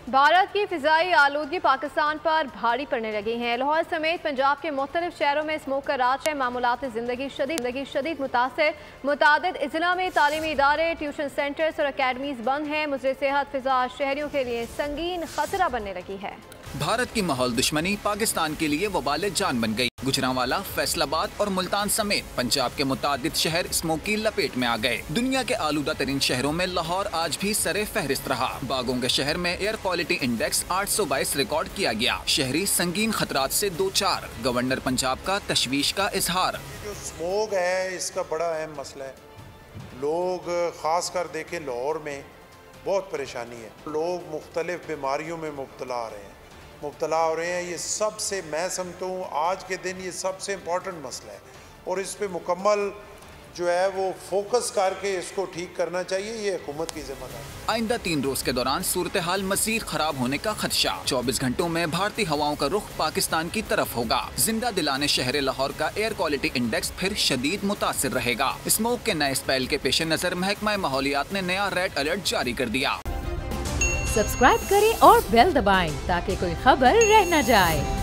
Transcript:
भारत की फिजाई आलूदगी पाकिस्तान पर भारी पड़ने लगी है। लाहौर समेत पंजाब के मुख्तलिफ शहरों में स्मोक का राज है। मामूलात जिंदगी शदीद मुतासर। मुतादिद अजला में तालीमी इदारे, ट्यूशन सेंटर्स और अकेडमीज बंद हैं। मुजरे सेहत फिजा शहरियों के लिए संगीन खतरा बनने लगी है। भारत की माहौल दुश्मनी पाकिस्तान के लिए वबाल जान बन गई। गुजरांवाला, फैसलाबाद और मुल्तान समेत पंजाब के मुतादिद शहर स्मोक की लपेट में आ गए। दुनिया के आलूदा तरीन शहरों में लाहौर आज भी सरे फहरिस्त रहा। बागों के शहर में एयर क्वालिटी इंडेक्स 822 रिकॉर्ड किया गया। शहरी संगीन खतरात से दो चार। गवर्नर पंजाब का तशवीश का इजहार। जो स्मोक है इसका बड़ा अहम मसला है। लोग खास कर देखें लाहौर में बहुत परेशानी है। लोग मुख्तलिफ बीमारियों में मुब्तला हो रहे हैं। ये सबसे मैं समझता हूँ आज के दिन ये सबसे इम्पोर्टेंट मसला है और इस पे मुकम्मल जो है वो फोकस करके इसको ठीक करना चाहिए। ये हुकूमत की जिम्मेदारी। आइंदा 3 रोज के दौरान सूरत हाल मजीद खराब होने का खदशा। 24 घंटों में भारतीय हवाओं का रुख पाकिस्तान की तरफ होगा। जिंदा दिलाने शहर लाहौर का एयर क्वालिटी इंडेक्स फिर शदीद मुतासिर रहेगा। स्मोक के नए स्पेल के पेश नजर महकमा माहौलियात ने नया रेड अलर्ट जारी कर दिया। सब्सक्राइब करें और बेल दबाएं ताकि कोई खबर रह न जाए।